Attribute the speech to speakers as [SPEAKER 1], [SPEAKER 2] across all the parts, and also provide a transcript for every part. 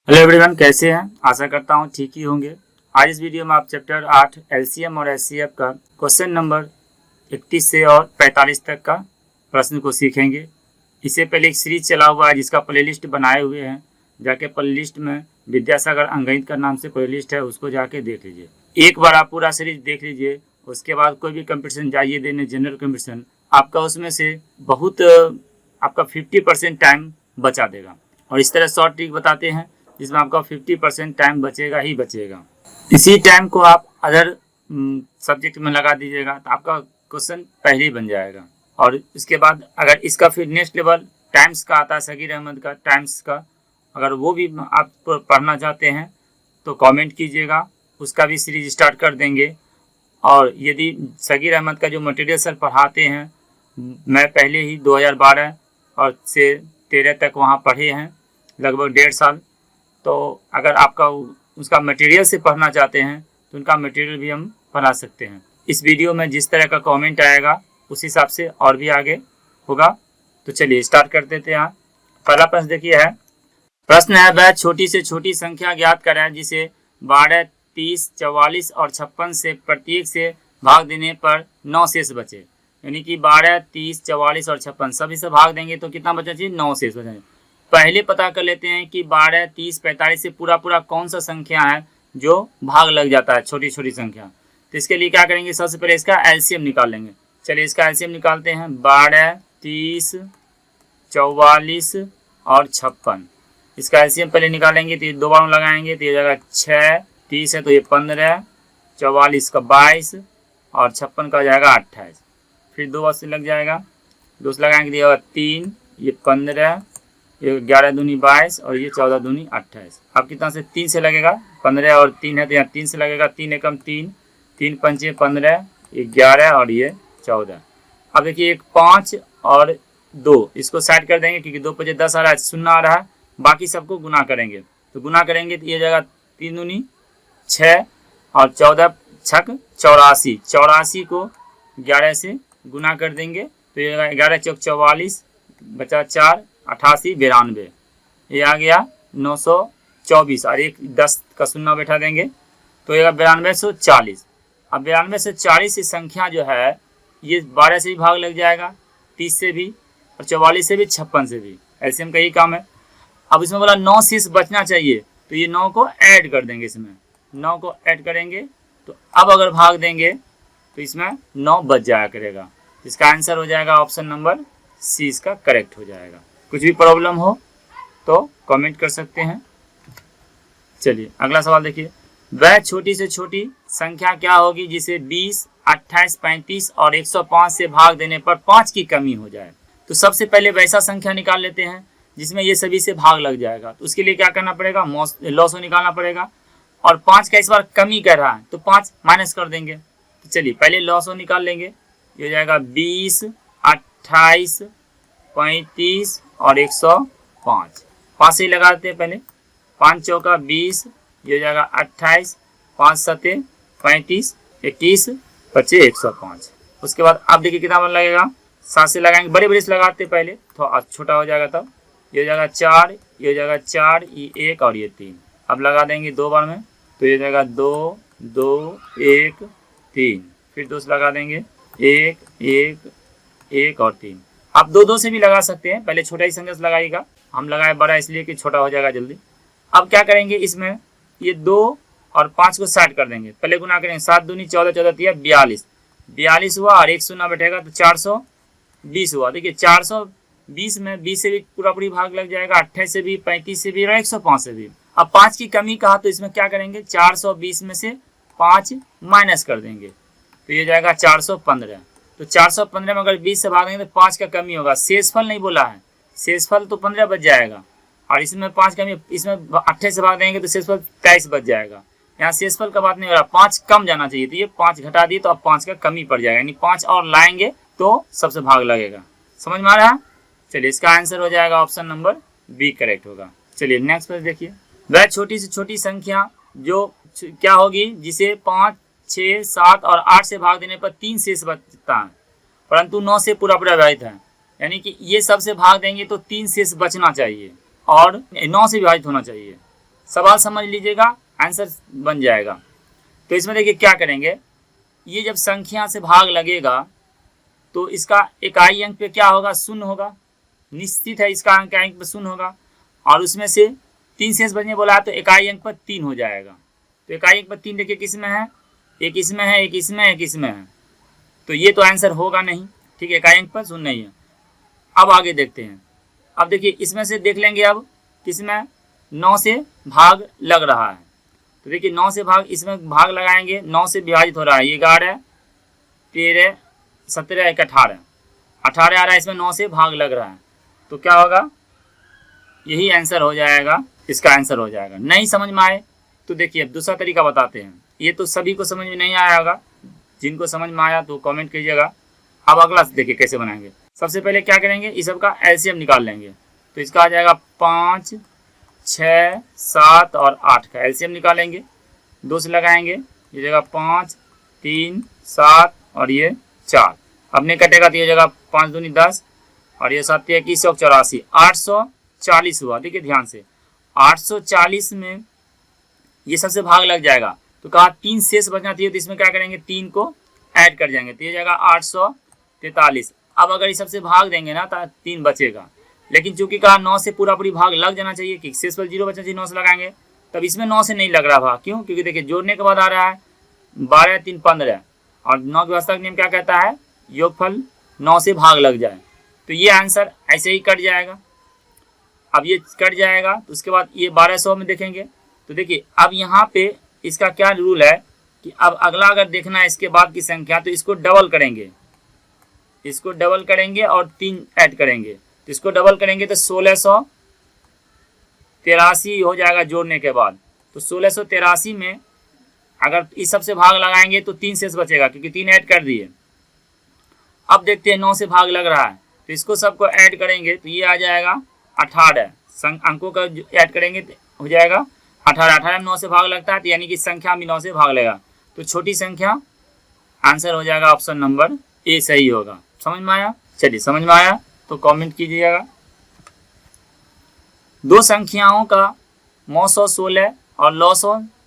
[SPEAKER 1] Hello everyone, कैसे हैं? आशा करता हूं ठीक ही होंगे। आज इस वीडियो में आप चैप्टर 8 एलसीएम और एचसीएफ का क्वेश्चन नंबर 31 से और 45 तक का प्रश्न को सीखेंगे। इससे पहले एक सीरीज चला हुआ है जिसका प्लेलिस्ट बनाए हुए हैं, जाके प्लेलिस्ट में विद्यासागर अंगणित का नाम से प्लेलिस्ट है, उसको जाके देख लीजिए। एक बार आप पूरा सीरीज देख लीजिए, उसके बाद कोई भी कंपटीशन जाइए देने, जनरल कंपटीशन, आपका उसमें से बहुत आपका 50% टाइम बचा देगा। और इस तरह शॉर्ट ट्रिक बताते हैं जिसमें आपका 50% टाइम बचेगा ही बचेगा। इसी टाइम को आप अदर सब्जेक्ट में लगा दीजिएगा तो आपका क्वेश्चन पहले ही बन जाएगा। और इसके बाद अगर इसका फिर नेक्स्ट लेवल टाइम्स का आता है, सगीर अहमद का टाइम्स का, अगर वो भी आप पढ़ना चाहते हैं तो कमेंट कीजिएगा, उसका भी सीरीज स्टार्ट कर देंगे। और यदि सगीर अहमद का जो मटेरियल सर पढ़ाते हैं, मैं पहले ही 2012 और से 13 तक वहाँ पढ़े हैं, लगभग 1.5 साल। तो अगर आपका उसका मटेरियल से पढ़ना चाहते हैं तो उनका मटेरियल भी हम पढ़ा सकते हैं। इस वीडियो में जिस तरह का कमेंट आएगा उस हिसाब से और भी आगे होगा। तो चलिए स्टार्ट कर देते हैं। पहला प्रश्न देखिए है, प्रश्न है वह छोटी से छोटी संख्या ज्ञात करें जिसे 12, 30, 44 और 56 से प्रत्येक से भाग देने पर 9 शेष बचे। यानी कि 12, 30, 44 और 56 सभी से भाग देंगे तो कितना बचा चाहिए? 9 शेष बचेंगे। पहले पता कर लेते हैं कि 12, 30, 45 से पूरा कौन सा संख्या है जो भाग लग जाता है, छोटी छोटी संख्या। तो इसके लिए क्या करेंगे, सबसे पहले इसका एलसीएम निकाल लेंगे। चलिए इसका एलसीएम निकालते हैं। 12, 30, 44 और 56, इसका एलसीएम पहले निकालेंगे तो ये दो बार लगाएंगे तो ये जाएगा 6, 30 है तो ये 15, 44 का 22 और 56 का जाएगा 28। फिर 2 से लग जाएगा, 2 से लगाएंगे तो ये 3, ये 15, ये 11 दूनी 22 और ये 14 दूनी 28। अब कितना से 3 से लगेगा, 15 और 3 है तो यहाँ 3 से लगेगा, 3 एकम 3, 3 पंचे 15, ये 11 और ये 14। अब देखिए एक 5 और 2 इसको साइड कर देंगे क्योंकि 2 पंचे 10 आ रहा है, 0 आ रहा है, बाकी सबको गुना करेंगे। तो गुना करेंगे तो ये जाएगा 3 दूनी 6 और 14 छक 84, 84 को 11 से गुना कर देंगे तो ये जाएगा 11 चौक 44, बचा 4, 88, 92, ये आ गया 924 और एक 10 का 0 बैठा देंगे तो ये 9240। अब 92 से 40 संख्या जो है ये 12 से भी भाग लग जाएगा, 30 से भी और 44 से भी, 56 से भी। ऐसे हम का यही काम है। अब इसमें बोला 9 शेष बचना चाहिए तो ये 9 को ऐड कर देंगे, इसमें 9 को ऐड करेंगे तो अब अगर भाग देंगे तो इसमें 9 बच जाया करेगा। इसका आंसर हो जाएगा ऑप्शन नंबर सी, इसका करेक्ट हो जाएगा। कुछ भी प्रॉब्लम हो तो कमेंट कर सकते हैं। चलिए अगला सवाल देखिए, वह छोटी से छोटी संख्या क्या होगी जिसे 20, 28, 35 और 105 से भाग देने पर 5 की कमी हो जाए। तो सबसे पहले वैसा संख्या निकाल लेते हैं जिसमें ये सभी से भाग लग जाएगा। तो उसके लिए क्या करना पड़ेगा, लॉसो निकालना पड़ेगा। और 5 का इस बार कमी कर रहा है तो 5 माइनस कर देंगे। तो चलिए पहले लॉसो निकाल लेंगे, ये हो जाएगा 20, 28, 35 और 105। 5 से ही लगाते हैं पहले, 5 चौका 20, ये हो जाएगा 28, 5 सते 35, 21, 25, 105। उसके बाद अब देखिए कितना मन लगेगा, 7 से लगाएंगे, बड़े बड़े से लगाते पहले तो छोटा हो जाएगा, तब ये हो जाएगा 4, ये हो जाएगा 4, ये 1 और ये 3। अब लगा देंगे 2 बार में तो ये हो जाएगा 2, 2, 1, 3। फिर 2 से लगा देंगे 1, 1, 1 और 3। आप 2, 2 से भी लगा सकते हैं, पहले छोटा ही संख्या से लगाइएगा, हम लगाए बड़ा इसलिए कि छोटा हो जाएगा जल्दी। अब क्या करेंगे, इसमें ये 2 और 5 को साइड कर देंगे, पहले गुना करेंगे, 7 दूनी 14, 14 तिया 42, 42 हुआ और 1 शून्य बैठेगा तो 420 हुआ। देखिए 420 में 20 से भी पूरी भाग लग जाएगा, 28 से भी, 35 से भी और 105 से भी। अब 5 की कमी कहा तो इसमें क्या करेंगे, 420 में से 5 माइनस कर देंगे तो ये जाएगा 415। तो 415 में अगर 20 से भाग देंगे तो 5 का कमी होगा, शेषफल नहीं बोला है, शेषफल तो 15 बच जाएगा। और इसमें 5 कमी, इसमें 28 से भाग देंगे तो शेषफल 23 बच जाएगा। यहाँ शेषफल का बात नहीं हो रहा, 5 कम जाना चाहिए, तो ये 5 घटा दिए तो अब 5 का कमी पड़ जाएगा, यानी 5 और लाएंगे तो सबसे भाग लगेगा। समझ में आ रहा है? चलिए इसका आंसर हो जाएगा ऑप्शन नंबर बी करेक्ट होगा। चलिए नेक्स्ट प्रश्न देखिए, वह छोटी से छोटी संख्या जो क्या होगी जिसे 5, 6, 7 और 8 से भाग देने पर 3 शेष बचता है परंतु 9 से पूरा विभाजित है। यानी कि ये सब से भाग देंगे तो 3 शेष बचना चाहिए और 9 से विभाजित होना चाहिए। सवाल समझ लीजिएगा, आंसर बन जाएगा। तो इसमें देखिए क्या करेंगे, ये जब संख्या से भाग लगेगा तो इसका इकाई अंक पे क्या होगा, शून्य होगा, निश्चित है इसका इकाई अंक पे शून्य होगा। और उसमें से 3 शेष बचने बोला तो इकाई अंक पर 3 हो जाएगा। तो इकाई अंक पर 3 देखिए किस में है, एक इसमें है, एक इसमें है, एक इसमें है। तो ये तो आंसर होगा नहीं, ठीक है, इकाई अंक पर शून्य नहीं है। अब आगे देखते हैं। अब देखिए इसमें से देख लेंगे अब किसमें 9 से भाग लग रहा है। तो देखिए 9 से भाग, इसमें भाग लगाएंगे, 9 से विभाजित हो रहा है, 11 13 17 1 18 18 आ रहा है, इसमें 9 से भाग लग रहा है। तो क्या होगा, यही आंसर हो जाएगा, इसका आंसर हो जाएगा। नहीं समझ में आए तो देखिए अब दूसरा तरीका बताते हैं। ये तो सभी को समझ में नहीं आया होगा, जिनको समझ में आया तो कमेंट कीजिएगा। अब अगला देखिए कैसे बनाएंगे। सबसे पहले क्या करेंगे, इस सब का एलसीएम निकाल लेंगे। तो इसका आ जाएगा 5 6 7 और 8 का एलसीएम निकालेंगे, 2 से लगाएंगे, ये जगह 5 3 7 और ये 4। अब नहीं कटेगा तो ये जगह 5 दूनी 10 और ये 7 21 84 840 हुआ। देखिए ध्यान से 840 में ये सबसे भाग लग जाएगा। तो कहा 3 शेष बचना चाहिए, तो इसमें क्या करेंगे, 3 को ऐड कर जाएंगे, तो ये जगह 843। अब अगर इस सबसे भाग देंगे ना तो 3 बचेगा, लेकिन चूंकि कहा 9 से पूरा भाग लग जाना चाहिए, कि शेष पर 0 बचना चाहिए, 9 से लगाएंगे। तब इसमें 9 से नहीं लग रहा भाग, क्यों, क्योंकि देखिए जोड़ने के बाद आ रहा है 12 3 15 और 9 की व्यवस्था का नियम क्या कहता है, योगफल 9 से भाग लग जाए। तो ये आंसर ऐसे ही कट जाएगा। अब ये कट जाएगा तो उसके बाद ये 1200 में देखेंगे। तो देखिए अब यहाँ पे इसका क्या रूल है कि अब अगला अगर देखना है इसके बाद की संख्या, तो इसको डबल करेंगे, इसको डबल करेंगे और 3 ऐड करेंगे। तो इसको डबल करेंगे तो 1683 हो जाएगा जोड़ने के बाद। तो 1683 में अगर इस सब से भाग लगाएंगे तो 3 शेष बचेगा, क्योंकि 3 ऐड कर दिए। अब देखते हैं 9 से भाग लग रहा है, तो इसको सबको ऐड करेंगे तो ये आ जाएगा 18, अंकों का ऐड करेंगे तो हो जाएगा 18। 18 में 9 से भाग लगता है, तो यानी कि संख्या में 9 से भाग लेगा, तो छोटी संख्या आंसर हो जाएगा ऑप्शन नंबर ए सही होगा। समझ में आया? चलिए समझ में आया तो कमेंट कीजिएगा। दो संख्याओं का 916 और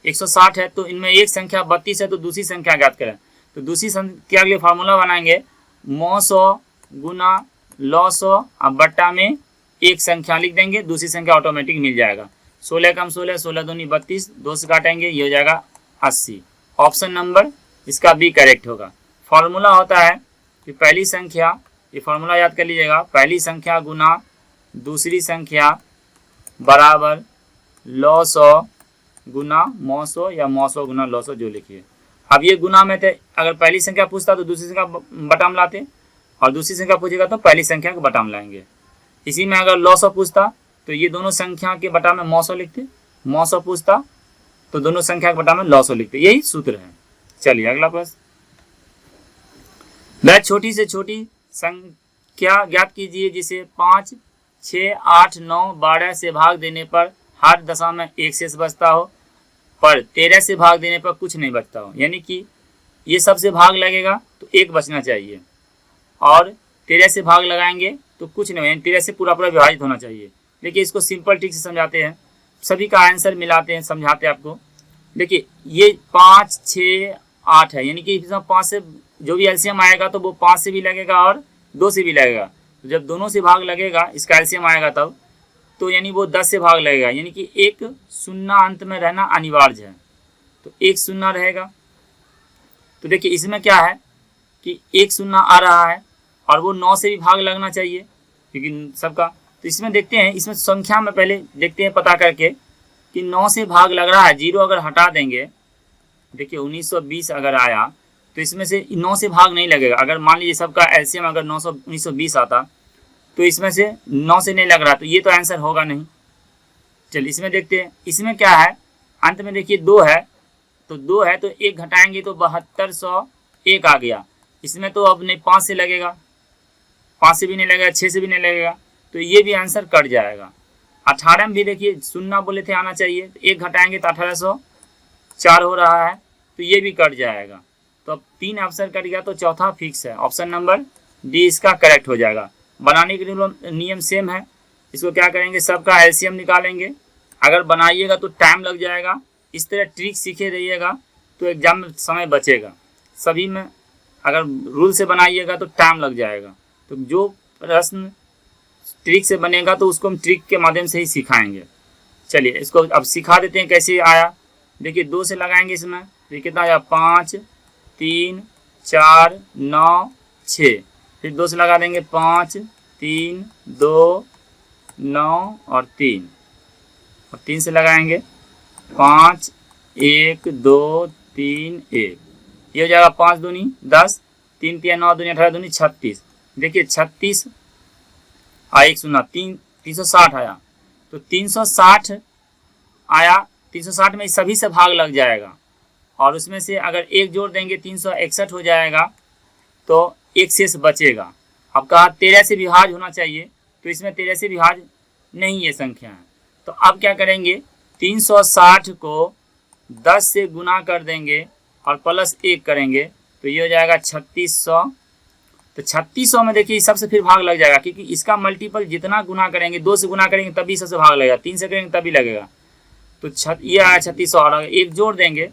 [SPEAKER 1] 160 है, तो इनमें एक संख्या 32 है, तो दूसरी संख्या ज्ञात करें। तो दूसरी संख्या के लिए फार्मूला बनाएंगे 900 गुना 900 अब बट्टा में एक संख्या लिख देंगे, दूसरी संख्या ऑटोमेटिक मिल जाएगा। 16 कम 16, 16 दूनी 32, 2 से काटेंगे, ये हो जाएगा 80। ऑप्शन नंबर इसका बी करेक्ट होगा। फार्मूला होता है कि पहली संख्या, ये फार्मूला याद कर लीजिएगा, पहली संख्या गुना दूसरी संख्या बराबर 900 गुना 900 या 900 गुना 900 जो लिखिए। अब ये गुना में थे, अगर पहली संख्या पूछता तो दूसरी संख्या बटाम लाते, और दूसरी संख्या पूछेगा तो पहली संख्या को बटाम लाएंगे। इसी में अगर 900 पूछता तो ये दोनों संख्या के बटा में 900 लिखते, 900 पूछता तो दोनों संख्या के बटा में 900 लिखते, यही सूत्र है। चलिए अगला प्रश्न, वह छोटी से छोटी संख्या ज्ञात कीजिए जिसे 5 6 8 9 12 से भाग देने पर हर दशा में एक शेष बचता हो, पर 13 से भाग देने पर कुछ नहीं बचता हो। यानी कि ये सबसे भाग लगेगा तो एक बचना चाहिए, और 13 से भाग लगाएंगे तो कुछ नहीं, यानी 13 से पूरा विभाजित होना चाहिए। देखिए इसको सिंपल ट्रिक से समझाते हैं, सभी का आंसर मिलाते हैं, समझाते हैं आपको। देखिए ये 5 6 8 है, यानी कि इसमें 5 से जो भी एलसीएम आएगा तो वो 5 से भी लगेगा और 2 से भी लगेगा। तो जब दोनों से भाग लगेगा, इसका एलसीएम आएगा तब, तो यानी वो 10 से भाग लगेगा, यानी कि एक शून्य अंत में रहना अनिवार्य है, तो एक शून्य रहेगा। तो देखिए इसमें क्या है कि एक शून्य आ रहा है और वो 9 से भी भाग लगना चाहिए, क्योंकि सबका। तो इसमें देखते हैं, इसमें संख्या में पहले देखते हैं पता करके कि 9 से भाग लग रहा है, 0 अगर हटा देंगे, देखिए 1920 अगर आया तो इसमें से 9 से भाग नहीं लगेगा। अगर मान लीजिए सबका एलसीएम अगर 1920 आता तो इसमें से 9 से नहीं लग रहा, तो ये तो आंसर होगा नहीं। चलिए इसमें देखते हैं, इसमें क्या है, अंत में देखिए 2 है, तो 2 है तो 1 घटाएंगे तो 7201 आ गया। इसमें तो अब नहीं 5 से लगेगा, 5 से भी नहीं लगेगा, 6 से भी नहीं लगेगा, तो ये भी आंसर कट जाएगा। 18 में भी देखिए शून्य बोले थे आना चाहिए, तो 1 घटाएंगे तो 1804 हो रहा है, तो ये भी कट जाएगा। तो अब 3 ऑप्शन कट गया, तो चौथा फिक्स है, ऑप्शन नंबर डी इसका करेक्ट हो जाएगा। बनाने के नियम सेम है, इसको क्या करेंगे, सबका एलसीएम निकालेंगे, अगर बनाइएगा तो टाइम लग जाएगा। इस तरह ट्रिक सीखे रहिएगा तो एग्जाम में समय बचेगा। सभी में अगर रूल से बनाइएगा तो टाइम लग जाएगा। तो जो प्रश्न ट्रिक से बनेगा तो उसको हम ट्रिक के माध्यम से ही सिखाएंगे। चलिए इसको अब सिखा देते हैं कैसे आया। देखिए 2 से लगाएंगे इसमें, तो ये कितना आया 5 3 4 9 6। फिर 2 से लगा देंगे 5 3 2 9 और 3, और 3 से लगाएंगे 5 1 2 3 1। ये हो जाएगा 5 दूनी 10, 3 3 9 दूनी 18 दूनी 36। देखिए 36 1 0 360 आया। तो 360 आया, 360 में सभी से भाग लग जाएगा, और उसमें से अगर एक जोड़ देंगे 361 हो जाएगा, तो एक शेष बचेगा। अब कहा 13 से विभाज्य होना चाहिए, तो इसमें 13 से विभाज्य नहीं ये संख्या है। तो अब क्या करेंगे, 360 को 10 से गुना कर देंगे और प्लस 1 करेंगे, तो ये हो जाएगा 3600। तो 3600 में देखिए सबसे फिर भाग लग जाएगा, क्योंकि इसका मल्टीपल जितना गुना करेंगे, 2 से गुना करेंगे तभी सबसे भाग लगेगा, 3 से करेंगे तभी लगेगा। तो ये आया 3600, और एक जोड़ देंगे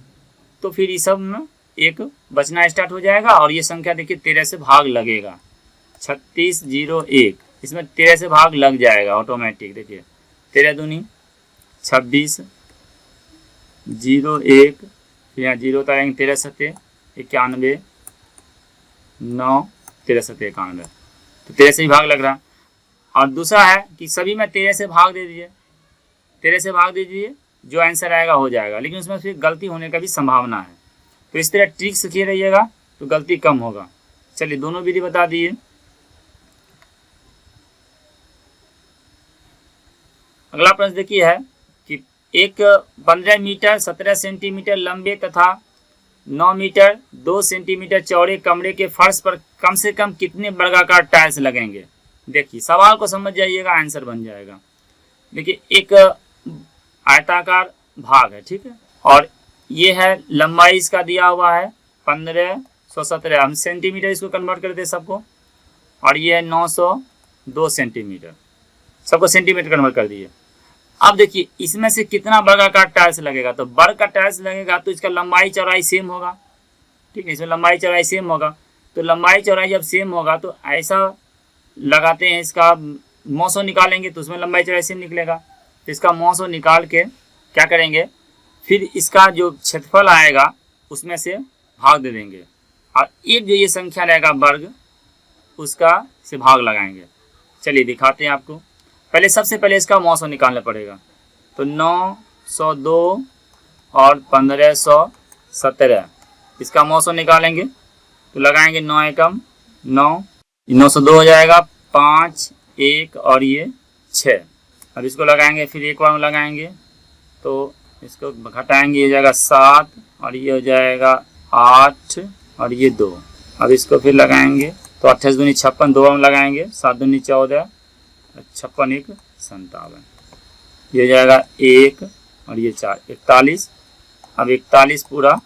[SPEAKER 1] तो फिर इस सब में एक बचना स्टार्ट हो जाएगा, और ये संख्या देखिए 13 से भाग लगेगा। 3601 इसमें 13 से भाग लग जाएगा ऑटोमेटिक। देखिए 13 दूनी 26 01, फिर यहाँ 0 उतारेंगे, 13 सत्ते 91 9 13 सत्ते 91, तो 13 से ही भाग लग रहा। और दूसरा है कि सभी में 13 से भाग दे दीजिए, 13 से भाग दीजिए, जो आंसर आएगा हो जाएगा, लेकिन उसमें फिर गलती होने का भी संभावना है। तो इस तरह ट्रिक सीखे रहिएगा तो गलती कम होगा। चलिए दोनों विधि बता दिए। अगला प्रश्न देखिए है कि एक 15 मीटर 17 सेंटीमीटर लंबे तथा 9 मीटर 2 सेंटीमीटर चौड़े कमरे के फर्श पर कम से कम कितने वर्गाकार टाइल्स लगेंगे। देखिए सवाल को समझ जाइएगा, आंसर बन जाएगा। देखिए एक आयताकार भाग है, ठीक है, और ये है लंबाई इसका दिया हुआ है 1517, हम सेंटीमीटर इसको कन्वर्ट कर दे सबको, और ये है 902 सेंटीमीटर, सबको सेंटीमीटर कन्वर्ट कर दिए। अब देखिए इसमें से कितना वर्गाकार टाइल्स लगेगा, तो वर्ग का टाइल्स लगेगा तो इसका लंबाई चौड़ाई सेम होगा, ठीक है, इसमें लंबाई चौड़ाई सेम होगा। तो लंबाई चौड़ाई जब सेम होगा तो ऐसा लगाते हैं, इसका मौसो निकालेंगे तो उसमें लंबाई चौड़ाई सेम निकलेगा। तो इसका मौसो निकाल के क्या करेंगे, फिर इसका जो क्षेत्रफल आएगा उसमें से भाग दे देंगे, और एक जो ये संख्या रहेगा वर्ग, उसका से भाग लगाएंगे। चलिए दिखाते हैं आपको। पहले सबसे पहले इसका मौसो निकालना पड़ेगा, तो 902 और 1517 इसका मौसो निकालेंगे, तो लगाएंगे 9 एकम 9, 902 हो जाएगा 5 1 और ये 6। अब इसको लगाएंगे, फिर एक बार लगाएंगे तो इसको घटाएंगे, ये जाएगा 7 और ये हो जाएगा 8 और ये 2। अब इसको फिर लगाएंगे तो 28 दूनी 56, 2 बार लगाएंगे, 7 दूनी 14, 56 1 57, ये हो जाएगा 1 और ये 4 41। अब 41 पूरा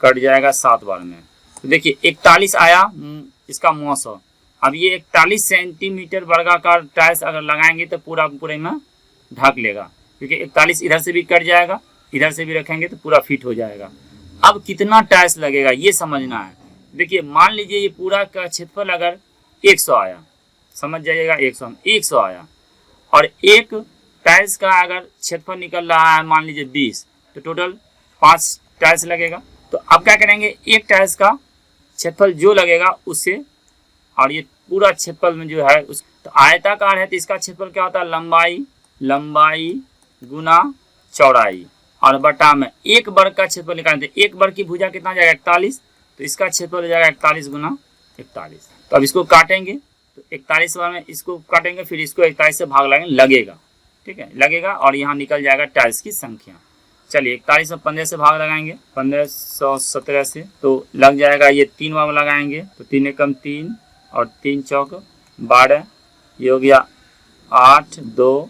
[SPEAKER 1] कट जाएगा 7 बार में, तो देखिए 41 आया इसका मौसम। अब ये 41 सेंटीमीटर वर्गाकार टाइल्स अगर लगाएंगे तो पूरा पूरे में ढक लेगा, क्योंकि 41 इधर से भी कट जाएगा, इधर से भी रखेंगे तो पूरा फिट हो जाएगा। अब कितना टाइल्स लगेगा ये समझना है। देखिए मान लीजिए ये पूरा का क्षेत्रफल अगर 100 आया, समझ जाइएगा 100 आया, और एक टाइल्स का अगर क्षेत्रफल निकल रहा है मान लीजिए 20, तो टोटल 5 टाइल्स लगेगा। तो अब क्या करेंगे, एक टाइल्स का क्षेत्रफल जो लगेगा उससे, और ये पूरा क्षेत्रफल में जो है उस, तो आयताकार है तो इसका क्षेत्रफल क्या होता है, लंबाई गुना चौड़ाई, और बटा में एक वर्ग का क्षेत्रफल निकालते हैं। एक वर्ग की भुजा कितना जाएगा 41, तो इसका क्षेत्रफल हो जाएगा 41 गुना 41। तो अब इसको काटेंगे, तो 41 बार में इसको काटेंगे, फिर इसको 41 से भाग लगाएंगे, लगेगा, ठीक है, लगेगा, और यहाँ निकल जाएगा टाइल्स की संख्या। चलिए 41 में 15 से भाग लगाएंगे, 1517 से, तो लग जाएगा, ये 3 बार में लगाएंगे, तो 3 एकम 3 और 3 चौक 12, ये हो गया 8 2,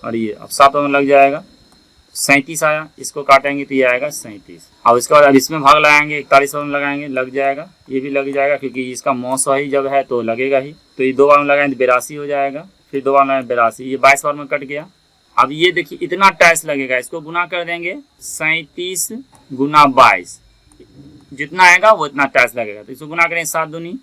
[SPEAKER 1] और ये अब 7 में लग जाएगा 37 आया, इसको काटेंगे तो ये आएगा 37। अब इसके बाद अब इसमें भाग लगाएंगे, 41 में लगाएंगे, लग जाएगा, ये भी लग जाएगा, क्योंकि इसका मौसम ही जब है तो लगेगा ही। तो ये 2 बार में लगाएंगे तो 82 हो जाएगा, फिर 2 बार में 82, ये 22 बार में कट गया, अब ये देखिए इतना टैक्स लगेगा, इसको गुना कर देंगे 37 गुना 22, जितना आएगा वो इतना टैक्स लगेगा। तो इसको गुना करें 7 दूनी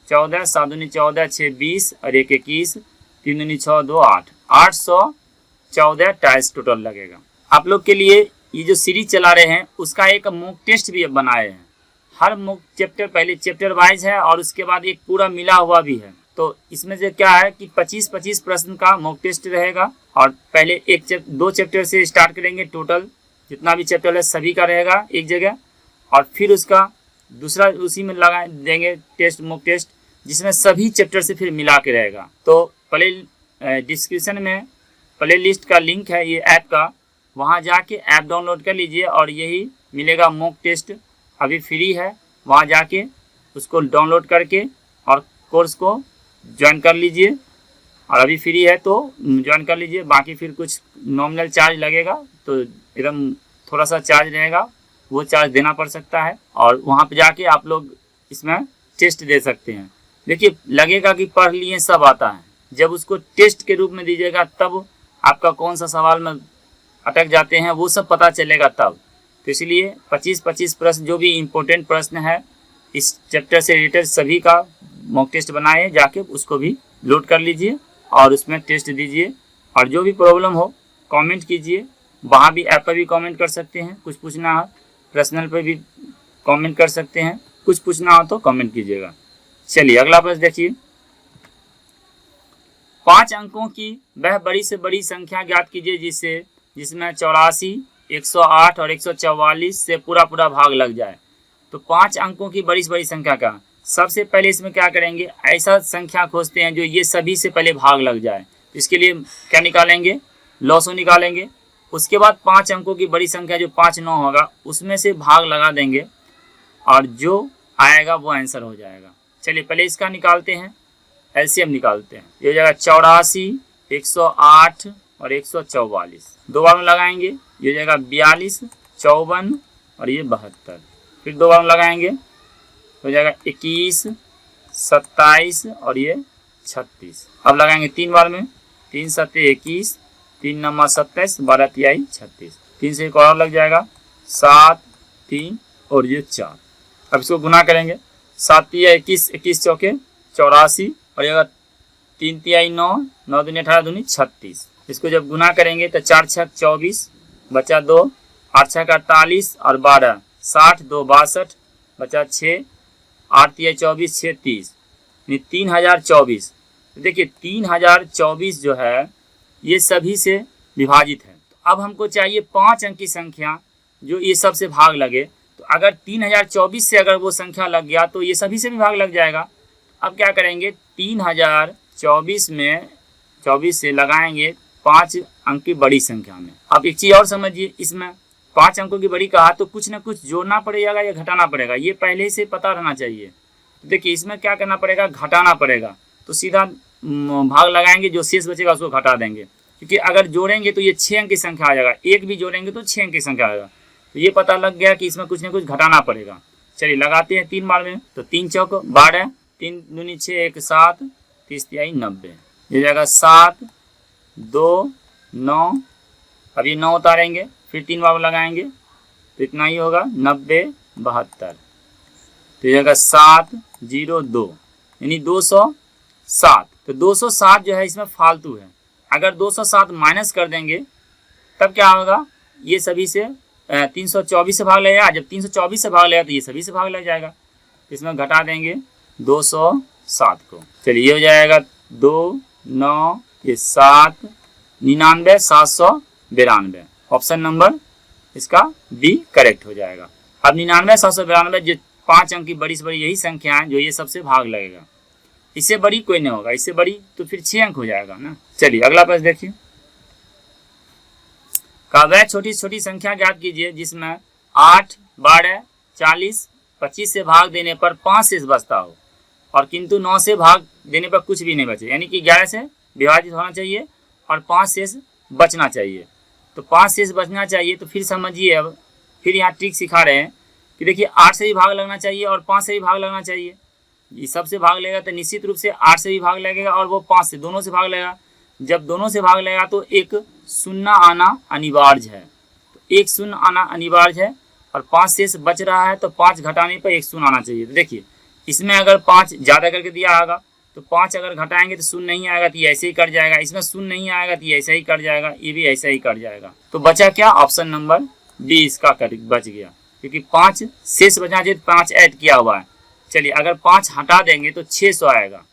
[SPEAKER 1] 14, 7 दूनी 14, 6 20 और 1 21, 3 दूनी 6 2 8, 814 टैक्स टोटल लगेगा। आप लोग के लिए ये जो सीरीज चला रहे हैं उसका एक मॉक टेस्ट भी बनाए हैं। हर मॉक चैप्टर पहले चैप्टर वाइज है और उसके बाद एक पूरा मिला हुआ भी है। तो इसमें से क्या है कि 25-25 प्रश्न का मॉक टेस्ट रहेगा और पहले दो चैप्टर से स्टार्ट करेंगे, टोटल जितना भी चैप्टर है सभी का रहेगा एक जगह, और फिर उसका दूसरा उसी में लगा देंगे टेस्ट, मॉक टेस्ट, जिसमें सभी चैप्टर से फिर मिला के रहेगा। तो प्ले डिस्क्रिप्शन में प्ले लिस्ट का लिंक है ये ऐप का, वहाँ जाके ऐप डाउनलोड कर लीजिए और यही मिलेगा मॉक टेस्ट, अभी फ्री है, वहाँ जाके उसको डाउनलोड करके और कोर्स को ज्वाइन कर लीजिए। और अभी फ्री है तो ज्वाइन कर लीजिए, बाकी फिर कुछ नॉमिनल चार्ज लगेगा, तो एकदम थोड़ा सा चार्ज रहेगा, वो चार्ज देना पड़ सकता है और वहाँ पे जाके आप लोग इसमें टेस्ट दे सकते हैं। देखिए लगेगा कि पढ़ लिए सब आता है, जब उसको टेस्ट के रूप में दीजिएगा तब आपका कौन सा सवाल में अटक जाते हैं वो सब पता चलेगा तब। तो इसलिए 25-25 प्रश्न जो भी इम्पोर्टेंट प्रश्न है इस चैप्टर से रिलेटेड सभी का मॉक टेस्ट बनाए, जाके उसको भी लोड कर लीजिए और उसमें टेस्ट दीजिए। और जो भी प्रॉब्लम हो कमेंट कीजिए, वहाँ भी ऐप पर भी कमेंट कर सकते हैं, कुछ पूछना है पर्सनल पे भी कमेंट कर सकते हैं, कुछ पूछना हो तो कमेंट कीजिएगा। चलिए अगला प्रश्न देखिए। 5 अंकों की वह बड़ी से बड़ी संख्या ज्ञात कीजिए जिसमें 84, 108 और 144 से पूरा भाग लग जाए। तो 5 अंकों की बड़ी से बड़ी संख्या का सबसे पहले इसमें क्या करेंगे, ऐसा संख्या खोजते हैं जो ये सभी से पहले भाग लग जाए। इसके लिए क्या निकालेंगे, लॉसो निकालेंगे। उसके बाद 5 अंकों की बड़ी संख्या जो 5 9 होगा उसमें से भाग लगा देंगे और जो आएगा वो आंसर हो जाएगा। चलिए पहले इसका निकालते हैं, एलसीएम निकालते हैं। ये हो जाएगा 84, 108 और 144, दो बार में लगाएंगे, ये हो जाएगा 42, 54 और ये 72। फिर दो बार में लगाएंगे, हो जाएगा 21, 27 और ये 36। अब लगाएंगे 3 बार में, 3 7 21, 3 9 27, 12 3 36, 3 से एक और लग जाएगा 7, 3 और ये 4। अब इसको गुना करेंगे, 7 3 21, 21 चौके 84 और ये 3 3 9, 9 दूनी 18 दूनी 36। इसको जब गुना करेंगे तो 4 6 24 बचा 2, 8 6 48 और 12 60, 2 62 बचा 6, 8 3 24 6 30, 3024। देखिए 3024 जो है ये सभी से विभाजित है। तो अब हमको चाहिए 5 अंक की संख्या जो ये सबसे भाग लगे। तो अगर 3024 से अगर वो संख्या लग गया तो ये सभी से भी भाग लग जाएगा। अब क्या करेंगे, 3024 में 24 से लगाएंगे 5 अंक की बड़ी संख्या में। अब एक चीज़ और समझिए, इसमें 5 अंकों की बड़ी कहा तो कुछ ना कुछ जोड़ना पड़ेगा या घटाना पड़ेगा, ये पहले से पता रहना चाहिए। तो देखिए इसमें क्या करना पड़ेगा, घटाना पड़ेगा। तो सीधा भाग लगाएंगे, जो शेष बचेगा उसको घटा देंगे, क्योंकि अगर जोड़ेंगे तो ये 6 अंक की संख्या आ जाएगा, एक भी जोड़ेंगे तो 6 अंक की संख्या आएगा। तो ये पता लग गया कि इसमें कुछ ना कुछ घटाना पड़ेगा। चलिए लगाते हैं 3 बार में। तो 3 चौक 12, 3 दूनी 6 1 7, 30 3 90, ये जाएगा 7 2 9। अब ये 9 उतारेंगे, फिर 3 बार लगाएंगे तो इतना ही होगा 90 72। तो ये जाएगा 7 0 2 यानी 207। तो 207 जो है इसमें फालतू है। अगर 207 माइनस कर देंगे तब क्या होगा, ये सभी से 324 से भाग लगेगा। जब 324 से भाग लगेगा तो ये सभी से भाग लग जाएगा। इसमें घटा देंगे 207 को। चलिए ये हो जाएगा 2 9 ये 7 99 792। ऑप्शन नंबर इसका बी करेक्ट हो जाएगा। अब 99 792 जो 5 अंक की बड़ी से बड़ी यही संख्या है जो ये सबसे भाग लगेगा। इससे बड़ी कोई नहीं होगा, इससे बड़ी तो फिर 6 अंक हो जाएगा ना। चलिए अगला प्रश्न देखिए। का वह छोटी छोटी संख्या ज्ञात कीजिए जिसमें 8 12 40 25 से भाग देने पर 5 शेष बचता हो और किंतु 9 से भाग देने पर कुछ भी नहीं बचे, यानी कि 11 से विभाजित होना चाहिए और 5 शेष बचना चाहिए। तो 5 शेष बचना चाहिए तो फिर समझिए, अब फिर यहाँ ट्रिक सिखा रहे हैं कि देखिए 8 से भी भाग लगना चाहिए और 5 से भी भाग लगना चाहिए। ये सबसे भाग लगेगा तो निश्चित रूप से 8 से भी भाग लगेगा और वो 5 से, दोनों से भाग लगेगा। जब दोनों से भाग लगेगा तो एक शून्य आना अनिवार्य है, तो एक शून्य आना अनिवार्य है और 5 शेष बच रहा है, तो 5 घटाने पर एक शून्य आना चाहिए। तो देखिए इसमें अगर 5 ज़्यादा करके दिया होगा तो 5 अगर घटाएंगे तो शून्य नहीं आएगा, तो ये ऐसे ही कट जाएगा। इसमें शून्य नहीं आएगा तो ये ऐसा ही कट जाएगा, ये भी ऐसा ही कट जाएगा। तो बचा क्या? ऑप्शन नंबर डी इसका बच गया, क्योंकि 5 शेष बचना चाहिए, 5 ऐड किया हुआ है। चलिए अगर 5 हटा देंगे तो 600 आएगा,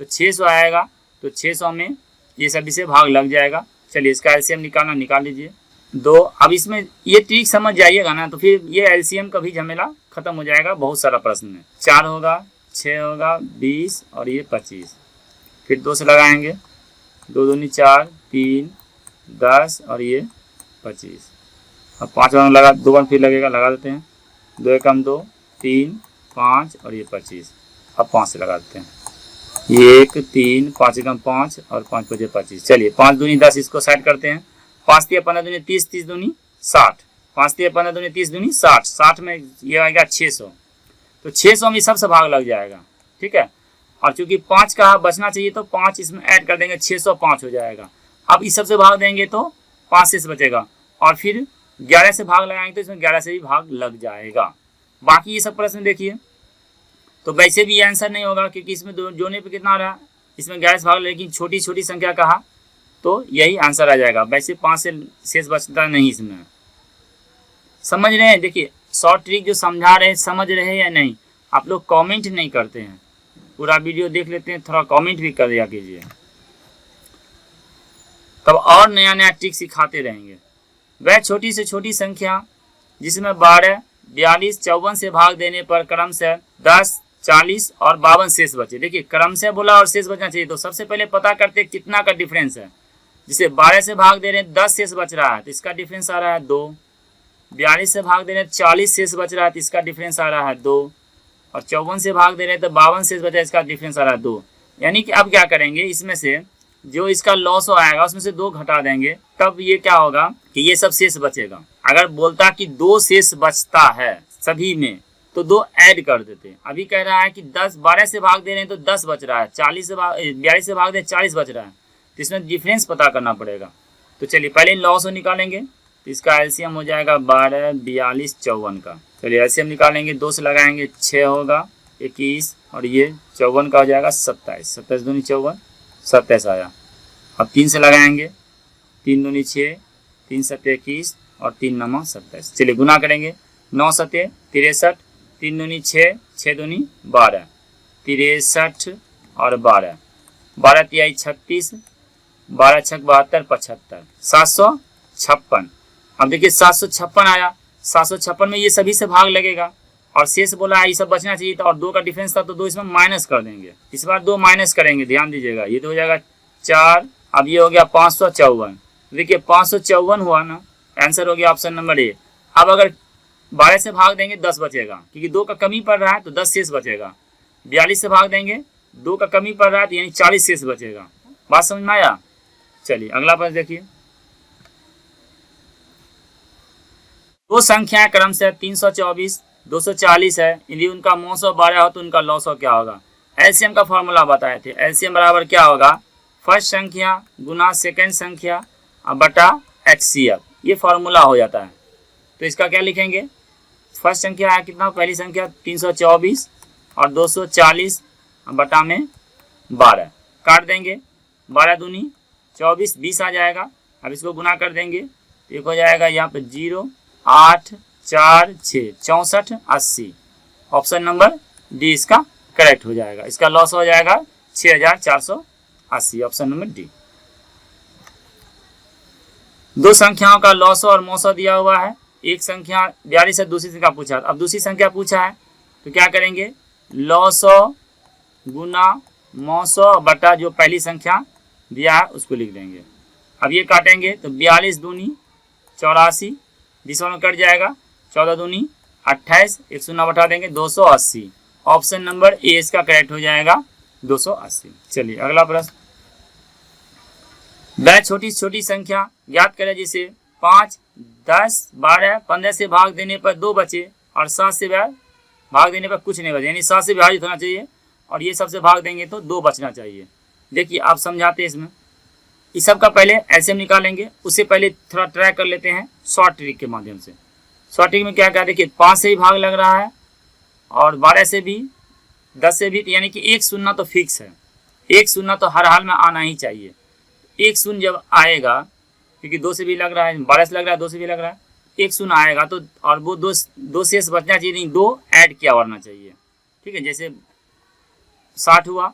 [SPEAKER 1] तो 600 आएगा, तो 600 में ये सभी से भाग लग जाएगा। चलिए इसका एलसीएम निकालना, निकाल लीजिए 2। अब इसमें ये ट्रिक समझ जाइएगा ना, तो फिर ये एलसीएम का भी झमेला खत्म हो जाएगा। बहुत सारा प्रश्न है। 4 होगा, 6 होगा, 20 और ये 25। फिर 2 से लगाएंगे, 2 दूनी 4, 3, 10 और ये 25। अब 5 बार लगा, 2 बार फिर लगेगा, लगा देते हैं। 2 एकम 2, 3, 5 और ये 25। अब 5 से लगा देते हैं, 1, 3, 5 एकम 5 और 5 5 25। चलिए 5 दूनी 10, इसको साइड करते हैं। 5 3 15 दूनी 30, 30 दूनी 60, 5 3 15 दूनी 30 दूनी 60, 60 में ये आएगा 600, तो 600 में सबसे भाग लग जाएगा। ठीक है, और चूंकि 5 का बचना चाहिए तो 5 इसमें ऐड कर देंगे, 605 हो जाएगा। अब इस सबसे भाग देंगे तो 5 से बचेगा, और फिर 11 से भाग लगाएंगे तो इसमें 11 से भी भाग लग जाएगा। बाकी ये सब प्रश्न देखिए तो वैसे भी आंसर नहीं होगा, क्योंकि इसमें जोड़ने पे कितना आ रहा है, इसमें 11 से भाग, लेकिन छोटी छोटी संख्या कहा तो यही आंसर आ जाएगा। वैसे 5 से शेष बचता नहीं इसमें। समझ रहे हैं? देखिए शॉर्ट ट्रिक जो समझा रहे हैं, समझ रहे हैं या नहीं? आप लोग कमेंट नहीं करते हैं, पूरा वीडियो देख लेते हैं, थोड़ा कमेंट भी कर दिया कीजिए, तब और नया नया ट्रिक सिखाते रहेंगे। वह छोटी से छोटी संख्या जिसमें 12, 42, 54 से भाग देने पर क्रमशः 10, 40 और 52 शेष बचे। देखिए क्रमशः बोला और शेष बचना चाहिए, तो सबसे पहले पता करते कितना का डिफरेंस है। जिसे 12 से भाग दे रहे हैं 10 शेष बच रहा है, तो इसका डिफरेंस आ रहा है 2। 42 से भाग दे रहे हैं 40 शेष बच रहा है, तो इसका डिफरेंस आ रहा है 2। और 54 से भाग दे रहे हैं तो 52 शेष बचा है, इसका डिफरेंस आ रहा है 2। यानी कि अब क्या करेंगे, इसमें से जो इसका लॉस आएगा उसमें से 2 घटा देंगे, तब ये क्या होगा कि ये सब शेष बचेगा। अगर बोलता कि 2 शेष बचता है सभी में, तो 2 ऐड कर देते। अभी कह रहा है कि 12 से भाग दे रहे हैं तो 10 बच रहा है, 42 से भाग दे 40 बच रहा है, तो इसमें डिफरेंस पता करना पड़ेगा। तो चलिए पहले लॉस निकालेंगे, तो इसका एलसीएम हो जाएगा 12, 42, 54 का। चलिए एलसीएम निकालेंगे, 2 से लगाएंगे 6 होगा, 21 और ये 54 का हो जाएगा 27, 27 दूनी 54, 27 आया। अब 3 से लगाएंगे, 3 दूनी 6, 3 7 21 और 3 9 27। चलिए गुना करेंगे, 9 7 63, 3 दूनी 6, 6 दूनी 12, 63 और 12, 12 तिहाई 36, 12 छक 72, 75, 756। अब देखिए 756 आया, 756 में ये सभी से भाग लगेगा और शेष बोला है ये सब बचना चाहिए था, और 2 का डिफरेंस था तो 2 इसमें माइनस कर देंगे। इस बार 2 माइनस करेंगे, ध्यान दीजिएगा, ये तो हो जाएगा 4। अब ये हो गया 554। देखिए 554 हुआ ना, आंसर हो गया ऑप्शन नंबर ए। अब अगर 12 से भाग देंगे 10 बचेगा, क्योंकि 2 का कमी पड़ रहा है तो 10 शेष बचेगा। 42 से भाग देंगे, 2 का कमी पड़ रहा है तो यानी 40 शेष बचेगा। बात समझ में आया? चलिए अगला प्रश्न देखिए। 2 संख्याएं क्रमशः 324, 240 है, यदि उनका 912 हो तो उनका लॉस क्या होगा? एलसीएम का फॉर्मूला बताए थे। एलसीएम बराबर क्या होगा? फर्स्ट संख्या गुना सेकंड संख्या बटा एचसीएफ, ये फॉर्मूला हो जाता है। तो इसका क्या लिखेंगे? फर्स्ट संख्या है कितना, पहली संख्या 324 और 240 बटा में 12, काट देंगे, 12 दूनी 24, 20 आ जाएगा। अब इसको गुना कर देंगे, एक हो जाएगा यहाँ पे 0, 8, 4, 6, 64, 80। ऑप्शन नंबर डी इसका करेक्ट हो जाएगा। इसका लॉस हो जाएगा 6480, ऑप्शन नंबर डी। 2 संख्याओं का लॉस और मौसो दिया हुआ है। एक संख्या 42 से दूसरी संख्या पूछा, अब दूसरी संख्या पूछा है तो क्या करेंगे? लॉसो गुना मौसो बटा जो पहली संख्या दिया है उसको लिख देंगे। अब ये काटेंगे तो 42 दूनी 84, 20 में कट जाएगा, 14 दूनी 28, 1 शून्य बटा देंगे 280। ऑप्शन नंबर ए इसका करेक्ट हो जाएगा 280। चलिए अगला प्रश्न। वह छोटी छोटी संख्या ज्ञात करें जिसे 5, 10, 12, 15 से भाग देने पर 2 बचे और 7 से भाग देने पर कुछ नहीं बचे, यानी 7 से विभाजित होना चाहिए और ये सबसे भाग देंगे तो 2 बचना चाहिए। देखिए आप समझाते हैं इसमें। इस सब का पहले एलसीएम निकालेंगे, उससे पहले थोड़ा ट्राई कर लेते हैं शॉर्ट ट्रिक के माध्यम से। शॉर्ट ट्रिक में क्या क्या देखिए, 5 से भी भाग लग रहा है और 12 से भी, 10 से भी, यानी कि 1 शून्य तो फिक्स है, 1 शून्य तो हर हाल में आना ही चाहिए। 1 शून्य जब आएगा, क्योंकि 2 से भी लग रहा है, 12 से लग रहा है, 2 से भी लग रहा है, 1 शून्य आएगा तो, और वो 2 शेष बचना चाहिए, नहीं 2 ऐड किया होना चाहिए। ठीक है, जैसे 60 हुआ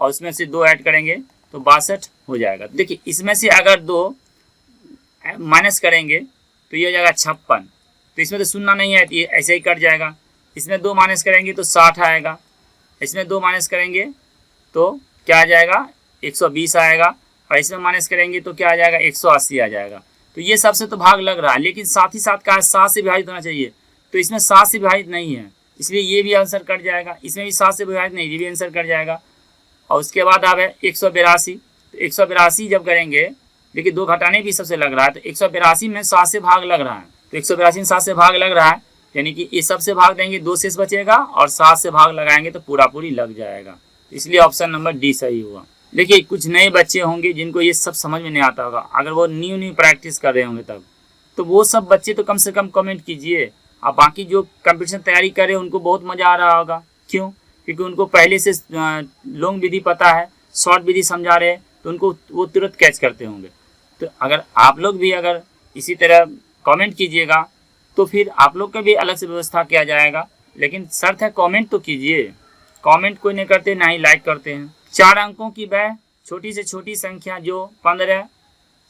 [SPEAKER 1] और उसमें से 2 ऐड करेंगे तो 62 हो जाएगा। देखिए इसमें से अगर 2 माइनस करेंगे तो ये हो जाएगा 56, तो इसमें तो शून्य नहीं है, ये ऐसे ही कट जाएगा। इसमें 2 माइनस करेंगे तो 60 आएगा, इसमें 2 माइनस करेंगे तो क्या आ जाएगा, 120 आएगा, और इसमें माइनस करेंगे तो क्या आ जाएगा, 180 आ जाएगा। तो ये सबसे तो भाग लग रहा है, लेकिन साथ ही साथ का 7 से विभाजित होना चाहिए, तो इसमें 7 से विभाजित नहीं है, इसलिए ये भी आंसर कट जाएगा। इसमें भी 7 से विभाजित नहीं, ये भी आंसर कट जाएगा। और उसके बाद आप है 182, तो 182 जब करेंगे, देखिए 2 घटाने भी सबसे लग रहा है, तो 182 में 7 से भाग लग रहा है, तो 182 में 7 से भाग लग रहा है, यानी कि ये सबसे भाग देंगे 2 शेष बचेगा, और 7 से भाग लगाएंगे तो पूरा पूरी लग जाएगा। इसलिए ऑप्शन नंबर डी सही हुआ। देखिए कुछ नए बच्चे होंगे जिनको ये सब समझ में नहीं आता होगा, अगर वो न्यू प्रैक्टिस कर रहे होंगे तब, तो वो सब बच्चे तो कम से कम कमेंट कीजिए। और बाकी जो कंपटीशन तैयारी कर रहे हैं उनको बहुत मज़ा आ रहा होगा, क्यों? क्योंकि उनको पहले से लॉन्ग विधि पता है, शॉर्ट विधि समझा रहे हैं, तो उनको वो तुरंत कैच करते होंगे। तो अगर आप लोग भी अगर इसी तरह कमेंट कीजिएगा तो फिर आप लोग का भी अलग से व्यवस्था किया जाएगा, लेकिन शर्त है कमेंट तो कीजिए। कमेंट कोई नहीं करते, ना ही लाइक करते हैं। 4 अंकों की वह छोटी से छोटी संख्या जो 15,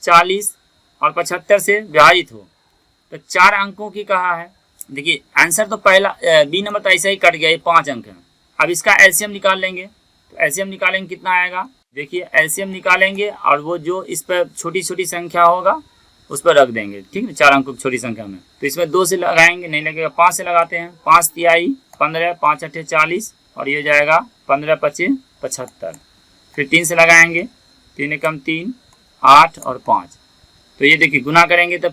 [SPEAKER 1] 40 और 75 से विभाजित हो, तो 4 अंकों की कहा है। देखिए आंसर तो पहला बी नंबर तो ऐसा ही कट गया, ये 5 अंक है। अब इसका एलसीएम निकाल लेंगे, तो एलसीएम निकालेंगे कितना आएगा, देखिए एलसीएम निकालेंगे और वो जो इस पर छोटी छोटी संख्या होगा उस पर रख देंगे, ठीक है, 4 अंकों की छोटी संख्या में। तो इसमें 2 से लगाएंगे, नहीं लगेगा, 5 से लगाते हैं। 5 तिहाई 15, 5 अट्ठे 40, और ये हो जाएगा 15 25 75। फिर 3 से लगाएंगे, 3 एकम 3, 8 और 5, तो ये देखिए गुना करेंगे तो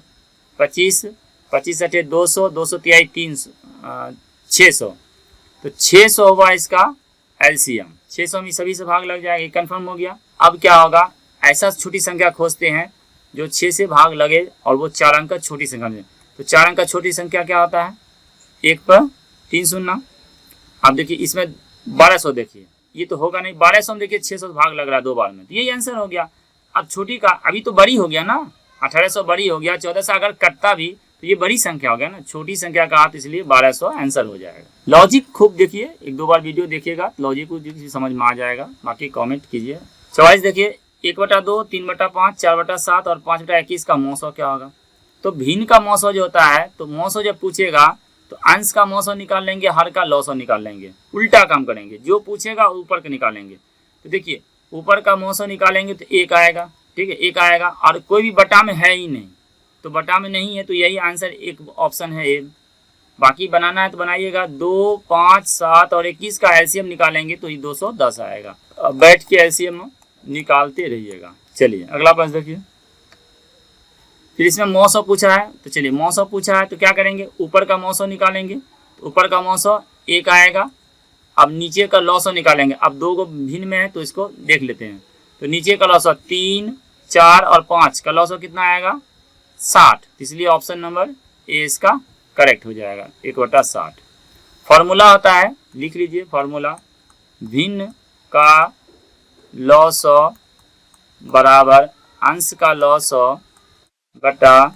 [SPEAKER 1] 25, 25 अट्ठे 200, 200 तिहाई 300, 600, तो 600 हुआ इसका एलसीएम। 600 में सभी से भाग लग जाएगा, ये कन्फर्म हो गया। अब क्या होगा, ऐसा छोटी संख्या खोजते हैं जो 6 से भाग लगे और वो 4 अंक का छोटी संख्या में। तो 4 अंक का छोटी संख्या क्या होता है, 1 पर 3 शून्य। अब देखिए इसमें 1200, देखिए ये तो होगा नहीं, 1200 में देखिए 600 भाग लग रहा है 2 बार में, तो यही आंसर हो गया। अब छोटी का अभी तो बड़ी हो गया ना, 1800 बड़ी हो गया, 1400 अगर कटता भी तो ये बड़ी संख्या हो गया ना, छोटी संख्या का हाथ, इसलिए 1200 आंसर हो जाएगा। लॉजिक खूब देखिए, 1-2 बार वीडियो देखिएगा, लॉजिक को समझ में आ जाएगा। बाकी कमेंट कीजिए। चॉइस देखिए 1/2, 3/5, 4/7 और 5/21 का मौसो क्या होगा। तो भिन्न का मौसो जो होता है, तो मौसो जब पूछेगा तो अंश का मौसो निकाल लेंगे, हर का लौसो निकाल लेंगे, उल्टा काम करेंगे, जो पूछेगा ऊपर का निकालेंगे। तो देखिए ऊपर का मौसो निकालेंगे तो 1 आएगा, ठीक है, 1 आएगा, और कोई भी बटा में है ही नहीं, तो बटा में नहीं है, तो यही आंसर एक ऑप्शन है ए। बाकी बनाना है तो बनाइएगा। 2, 5, 7 और 21 का एलसीएम निकालेंगे तो ये 210 आएगा। अब बैठ के एलसीएम निकालते रहिएगा। चलिए अगला प्रश्न देखिए। फिर इसमें मौसो पूछा है, तो चलिए मौसो पूछा है तो क्या करेंगे, ऊपर का मौसो निकालेंगे, तो ऊपर का मौसो 1 आएगा। अब नीचे का लौसो निकालेंगे, अब 2 को भिन्न में है तो इसको देख लेते हैं। तो नीचे का लौसो 3, 4 और 5 का लौसो कितना आएगा, 60, इसलिए ऑप्शन नंबर ए इसका करेक्ट हो जाएगा, 1/60। फॉर्मूला होता है, लिख लीजिए फॉर्मूला, भिन्न का लौसो बराबर अंश का लौसो बटा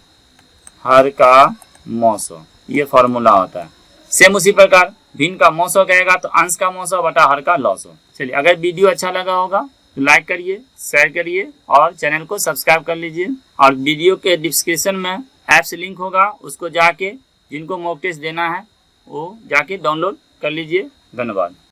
[SPEAKER 1] हर का मौसो, ये फॉर्मूला होता है। सेम उसी प्रकार भिन्न का मौसो कहेगा तो अंश का मौसो बटा हर का लौसो। चलिए अगर वीडियो अच्छा लगा होगा तो लाइक करिए, शेयर करिए और चैनल को सब्सक्राइब कर लीजिए। और वीडियो के डिस्क्रिप्शन में ऐप्स लिंक होगा, उसको जाके जिनको मॉक टेस्ट देना है वो जाके डाउनलोड कर लीजिए। धन्यवाद।